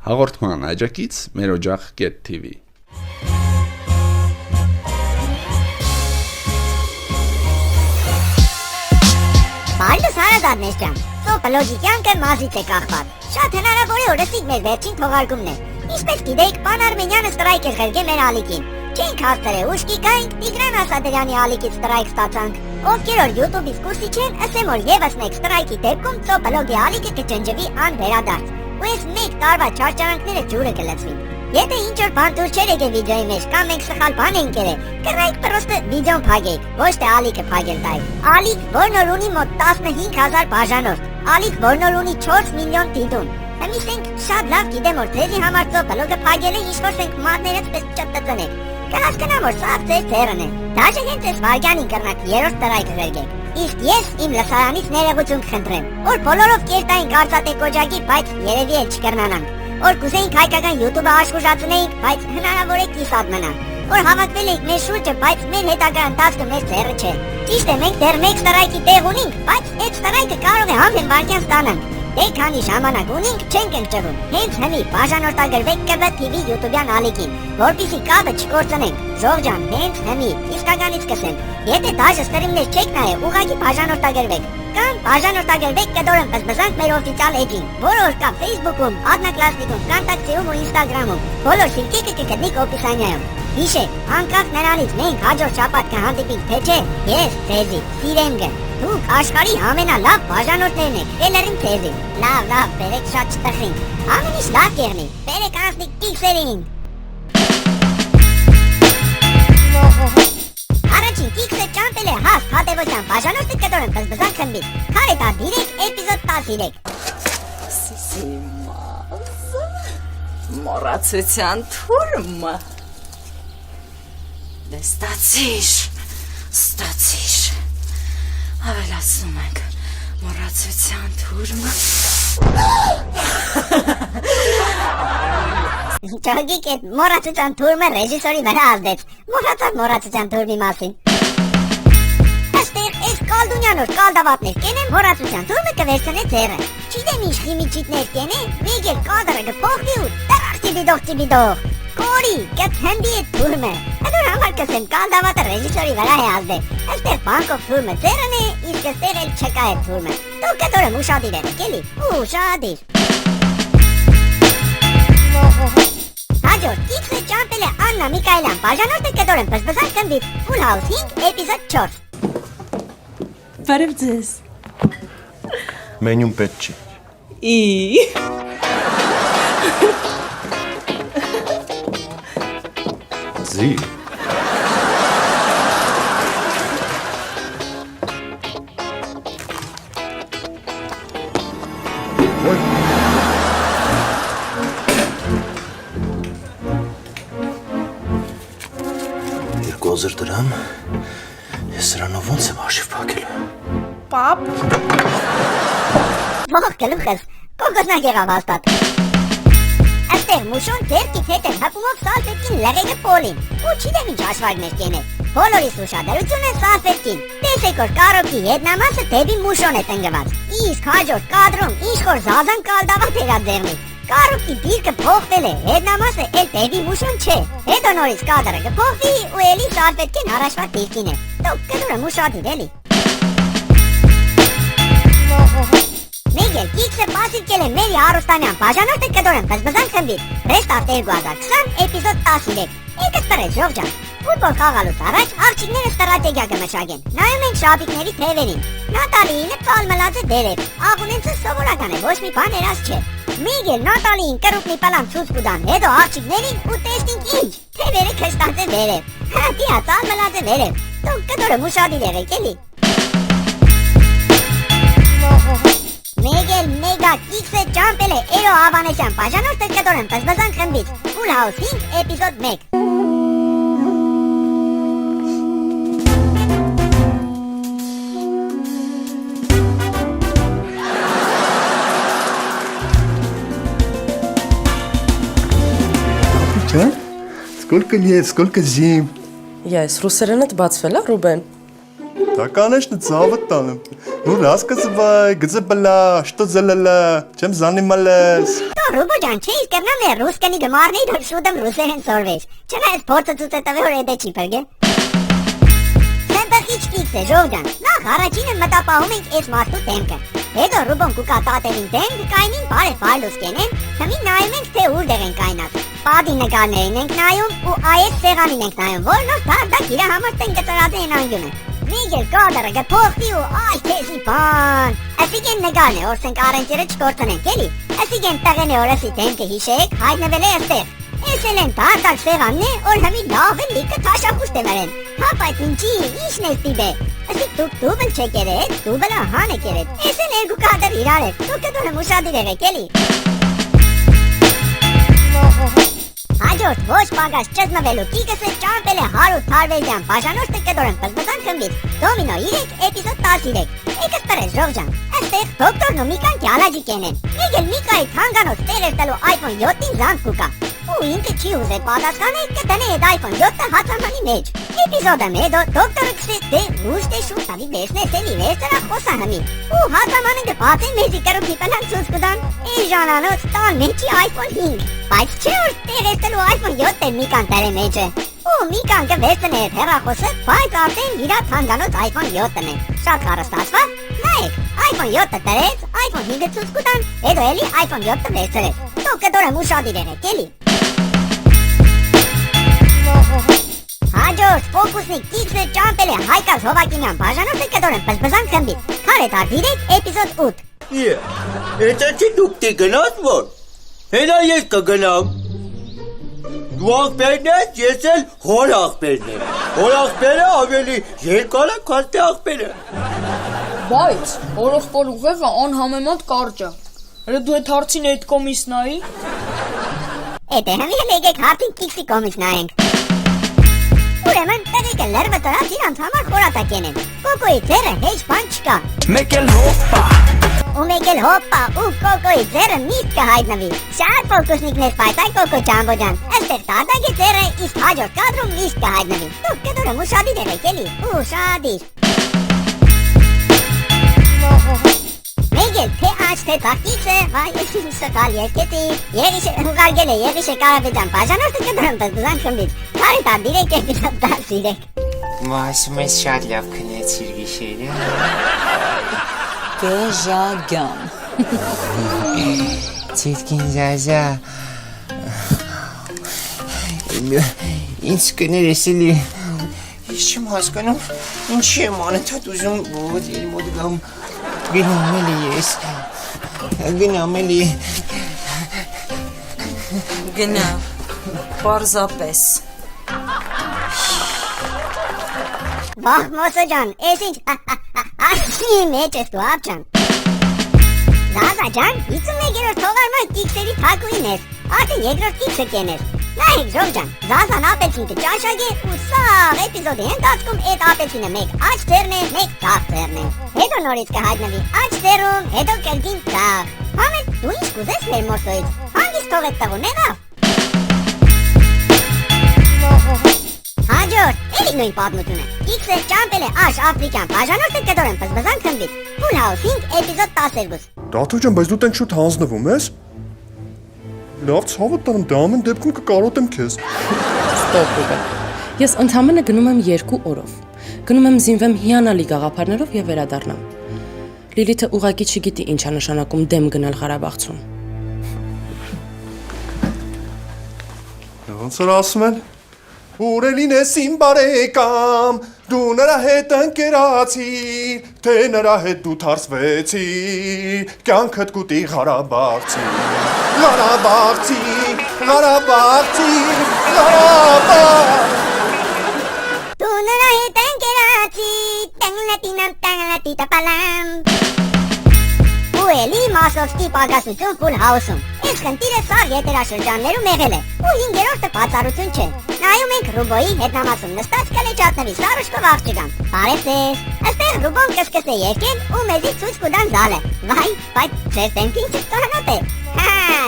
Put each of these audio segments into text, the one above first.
Հաղորդման աջակից Merojax.tv Բարդս հարազատներ ջան, սոպլոգի կյանքը մազից է կախված։ Շատ հնարավոր է օրեսիկ մեր վերջին թողարկումն է։ Ինչպես գիտեք, պան Արմենյանը ստրայք է խրգել մեր ալիքին։ Չենք հաստրե ուշքի գայինք Տիգրան Ասատրյանի ալիքից ստրայք ստացանք։ Ովքեր որ YouTube-ից կուրսի չեն, ասեմ որ եւս մեկ ստրայքի դեպքում սոպլոգի ալիքը կճնջվի անվերադարձ։ Ու այս մեկ տարվա չարչարանքները ջուրը կլցվի։ Եթե ինչ-որ բան դուր չեր եկել վիդեոյի մեջ կամ մենք սխալ բան ենք կերել, կռայք պրոստը վիդեոն փակեք, ոչ թե ալիքը փակել տայ։ Ալիք, որն որ ունի մոտ 15000 բաժանորդ, ալիք, որն որ ունի 4 միլիոն դիտում։ Εμείς շատ լավ գիտեմ որ ձեզի համար սոպլոգը փակել է ինչ-որ ենք մատներս պես չտտնեք։ Կհասկանամ որ սա ձեր ձեռն է։ Դաժե հենց այս վարքյանին կրնակ երրորդ ստրայքը վերգեք։ Իսկ ես իմ լսարանից ներողություն կխնդրեմ, որ բոլորով կերտային կարծատե կոջակի, բայց երևի էլ չկրնանանք։ Որ կուզեինք հայկական YouTube-ը աշխուժացնեինք, բայց հնարավոր է կիսատ մնանք։ Որ հավաքվել ենք մեր շուրջը, բայց մեր հետագա ընթացքը մեր ձեռը չէ։ Ճիշտ է, մենք դեռ մեկ ստրայքի տեղ ունենք, բայց այդ ստրայքը կարող է ամեն վարքյան ստանանք։ Դե քանի ժամանակ ունենք, չենք ընկճվում։ Հենց հնի բաժանորդագրվեք ԿՎ-TV YouTube-յան ալիքին, որպեսզի կապը չկորցնենք։ Ժող ջան, հենց հնի, իսկականից կսեմ։ Եթե դաժե ստրիմներ չեք նայել, ուղղակի բաժանորդագրվեք։ Կամ բաժանորդագրվեք կդորեն բզբզանք մեր օֆիցիալ էջին, որը կա Facebook-ում, Одноклассникում, Vkontakte-ում ու Instagram-ում։ Բոլոր սինկերը կգտնեք օֆիսանյայում։ Հիշեք, անկախ նրանից մենք հաջորդ շաբաթ կհանդիպենք, թե չէ, ես ձեզի սիրեմ գը։ Դուք աշխարհի ամենալավ բաժանորդներն եք, ելերին ձեզի։ Լավ, բերեք շատ չտխինք։ Ամեն ինչ լավ կերնի, բերեք անցնիկ կիքսերին։ Առաջին կիքսը ճամպել է հաստ հատևության բաժանորդը կդորեն բզբզան խմբից։ Քարետա դիրեք էպիզոդ 13։ Սիսիմազ, մոռացության թուրմը։ Դե ստացիր, ավելացնում ենք մոռացության թուրմը։ Ճոգիկ էդ մոռացության թուրմը ռեժիսորի վրա ազդեց, մոռացության թուրմի մասին։ Այստեղ այս կալդունյանոր կալդավատներ կենեն մոռացության թուրմը կվերցնե ձերը։ Չիդեմ ինչ խիմիչիտներ կենեն, մեկ էլ կադրը կփոխվի ու տարախտի բիդող։ Կորի, կթնդի է թուրմը։ Հատոր համար կսեմ կալդավատը ռեժիսորի վրա է ազդել։ Այստեղ բանկով թուրմը ձերն է, իսկ այստեղ էլ չկա է թուրմը։ Դու կտորեմ ուշադիր եք, էլի, ուշադիր։ Հաջորդ կիքսը ճամպել է Աննա Միքայելյան, բաժանորդը կտորեմ բզբզան խմբից, Full House 5, էպիզոդ 4։ Բարև ձեզ։ Մենյուն պետք չի։ Զի։ Երկու դրամ, ես սրանով ոնց եմ արշիվ փակելու։ Պապ։ Ող գլուխս, կողոսնակ եղավ հաստատ։ Այստեղ մուշոն ձերքից հետ են հպումով սալֆետքին լեղեգը պոլին, ու չիդեմ ինչ հաշվարկներ կենեն։ Բոլորիս ուշադրությունը սալֆետքին։ Տեսեք որ կարոպի հետնամասը դեպի մուշոն է տնգված։ Իսկ հաջորդ կադրում ինչ-որ զազան կալդավատ էր ձեռնից։ Կարոպի դիրքը փոխվել է, հետնամասը էլ դեպի մուշոն չէ։ Հետո նորից կադրը կփոխվի ու էլի սալֆետքին առաջվա դիրքին է։ Դուք կդուրը ուշադիր էլի։ Մեկ էլ կիքսը պասիրկել է Մերի Արուստանյան, բաժանորդը կդորեն բզբզան խմբից, Ռեստարտ 2020, էպիզոդ 13։ Եկեք տրեց, ժող ջան։ Ֆուտբոլ խաղալուց առաջ աղջիկները ստրատեգիա կմշակեն։ Նայում են շապիկների թևերին։ Նատալիինը կալմլած է դերև։ Աղունենցը սովորական է, ոչ մի բան երազ չէ։ Մեկ էլ Նատալիին կրուպնի պալան ցույց կուտան, հետո աղջիկներին ու տեսնենք ինչ։ Թևերը քշտած է վերև։ Հատիա կալմլած է վերև։ Դուք կդորը ուշադիր եղեք էլի։ Մեկ էլ մեգա կիքսը ճամպել է Էրո Ավանեսյան, բաժանորդը կդորեն բզբզան խմբից, Full House 5, էպիզոդ 1։ Сколько лет, сколько зим. Ես ռուսերենդ բացվել է, Ռուբեն։ Да, конечно, заводтаным. Ну, рассказывай, где была, что делала, чем занималась. То Ռուբոջան, չէի կերնամ է ռուսկանի գմարնի դոր շուտեմ ռուսերեն սորվես։ Չնայած փորձը ցուցետավի որ էդե չի բերգե։ Սենտր իչքիքս է ժողջան։ Նախ առաջինը մտապահում ենք այս մարդու դեմքը։ Հետո Ռուբոն կուկա տատերին դեմ կայնին բարև լուսկենեն, թմին նայում ենք թե ուր են կայնած։ Պադի նկարներին ենք նայում ու այս սեղանին ենք նայում, որնով դարդակ իրա համար տեն կտրած են անգյունը։ Միգել կադրը գփոխվի ու այ քեզի բան։ Ասիգեն նկարն է, որսենք առընկերը չկորցնենք, էլի։ Ասիգեն տղեն է օրասի դեմքը հիշեք, հայտնվել է այստեղ։ Էսել են դարդակ սեղանն է, որ հմի լավ են լիքը թաշախուստ է մերեն։ Հապայտ ինչի, ինչն է ստիպե։ Ասիկ դուք դուբլ չեք երետ, դուբլը հան եք երետ։ Էսել են կուկադր իրար եք, դուք կդուրը մուշադիր եք, էլի։ Հաջորդ ոչ պագաշ չզնվելու կիկսը ճամպել է հարուտ թարվելյան բաժանոց տկդորեն պզբզան խմբից Դոմինո 3 էպիզոդ 13 Էկս տրես ժողջան Այստեղ դոկտորն ու Միկան կյալաջիկ են Միգել Միկայի թանգանոց տեր էր տելու iPhone 7-ին զանդ կուկա ու ինքը չի ուզել պատասխանը կտնե այդ iPhone 7-ը հացամանի մեջ Էպիզոդը մեդո դոկտորը կսե դե ռուշտե շուտ հավի բեսնես էլի վեսրա խոսա հմի ու հացամանը կպատեն մեզի կրուքի պնան ծուց կդան Էй ժանանոց տան մեջի iPhone 5 Բայց չէ որ տեղեստելու iPhone 7 է Միկան տերը մեջը ու Միկան կվեստնե այդ հեռախոսը բայց արդեն իրա թանգանոց iPhone 7-ն է Շատ հարստացված նայեք iPhone 7-ը տրեց iPhone 5-ը ծուց կդան հետո էլի iPhone 7-ը վեսրեց դու կդորը մուշադիր եք էլի Հաջորդ ֆոկուսնիկ կիքսը ճամպել է Հայկազ Հովակիմյան բաժանոցը կդորեն պզբզան խմբից Քարետ արդիրեք էպիզոդ 8 Էտա չի դուք տի գնաց որ Հենա ես կգնամ Դու աղբերն ես, ես էլ հոր աղբերն եմ Հոր աղբերը ավելի երկար է քան թե աղբերը Բայց օրողպոր ուղեղը անհամեմատ կարճ է Հələ դու այդ հարցին այդ կոմից նայի Էդ է հմի հələ եկեք հարցին կիքսի կոմից նայենք Ուրեմն տեղիկը լրվը տրած իրանց համար խորատակ են Կոկոյի ձերը հեչ բան չկա Մեկ էլ հոպա ու մեկ էլ հոպա ու կոկոյի ձերը միստ կհայտնվի Շատ ֆոկուսնիկներ պայտայ կոկո ճամբոջան Այստեղ տադագի ձերը իսկ հաջորդ կադրում միստ կհայտնվի Դուք կդուրը մուշադիր եք էլի Ուշադիր Մեկ էլ թե աչ թե տակիքսը վայ սխալ երկետի Եղիշը հուղարգել է եղիշը կարապետյան բաժանորդը կդրում պզբզան խմբից Կարիտ արդիր եք էպիզոդ 13 Ասում ես շատ լավ քնեցիր գիշերը Գժագան Ցիտքին զազա Ինձ կներես էլի Ես չեմ հասկանում Ինչի եմ անընդհատ ուզում ոտ ելի մոտ գամ Գնամ էլի ես Գնամ էլի Գնա Պարզապես Վահ մոսը ջան, ես ինչ Աշի մեջ ես դու ապջան Զազա ջան, 51-րդ թողարման կիքսերի թակուին ես Արդեն երկրորդ կիքսը կեն ես Նայեք ժող ջան, Զազան ապեցին կճաշակ է ու սաղ էպիզոդի հենտացքում էդ ապեցինը մեկ աչ ձերն է, մեկ ծաղ ձերն է Հետո նորից կհայտնվի աչ ձերում, հետո կրկին ծաղ Համետ, դու ինչ կուզես մեր մոսոից, հանգիստ թողեց տղուն եղավ Հաջորդ, էլի նույն պատմությունը Իքսը ճամպել է աշ Աֆրիկյան բաժանորդը կդորեն պզբզան խմբից Full House 5 էպիզոդ 12 Դաթո ջան, բայց դու տենց շուտ հանձնվում ես Լավ ցավը տամ, դա ամեն դեպքում կկարոտեմ քեզ Ստոպ ուղը Ես ընդամենը գնում եմ 2 օրով Գնում եմ զինվեմ հիանալի գաղափարներով եւ վերադառնամ Լիլիթը ուղակի չգիտի ինչա նշանակում դեմ գնալ Ղարաբաղցում Ոնց որ ասում են Ուրելին ես իմ բարեկամ, դու նրա հետ ընկերացիր, թե նրա հետ դու թարսվեցիր, կյանքդ կուտի Ղարաբաղցի, Ղարաբաղցի, Ղարաբաղցի, Ղարաբաղ Դու նրա հետ ընկերացիր, տանգլատի տապալամ Ու էլի մասովսկի պագասություն Full House-ում Այս խնդիրը սաղ եթերաշրջաններում եղել է ու 5-րդը բացառություն չէ Նայում ենք Ռուբոյի հետնամասում նստած կլեճատնվի Սարուշկով աղջիկան Բարև ձեզ Այստեղ Ռուբոն կսկսե եկել ու մեզի ցույց կտան զալը Վայ, բայց ձեր դեմքին չստորնոտ է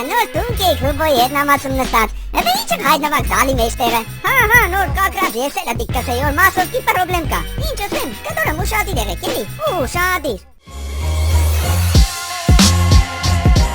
Նոր դունք եք հուբոյի հետ նամացում նստած։ Եվ ինչ եք հայտնվակ զալի մեջտեղը։ Նոր կակրած ես էլ ադիկ կսեի, որ մասովքի պրոբլեմ կա։ Ինչ ասեմ, կտորեմ ու շատիր եղեք, էլի։ Շատիր։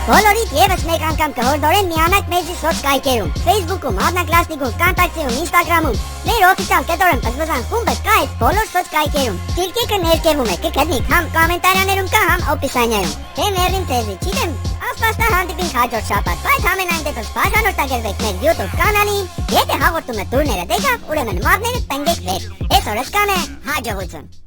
Բոլորիդ եւս մեկ անգամ կհորդորեն միանաք մեզի սոցկայքերում, Facebook-ում, Одноклассникում, Vkontakte-ում, Instagram-ում։ Մեր օֆիցիալ կետորեն բզբզան խումբը կա այդ բոլոր սոցկայքերում։ Դիրքերը ներկևում է, կգտնիք համ կոմենտարիաներում կա, համ օպիսանիայում։ Թե մերին տեզի, չիտեմ, ասպաստա հանդիպինք հաջորդ շաբաթ, բայց ամենայն դեպս բաժանորդագրվեք մեր YouTube կանալին, եթե հաղորդումը դուրները դեկավ, ուրեմն մարդները տնգեք վեր։ Այսօրս կան է հաջողություն։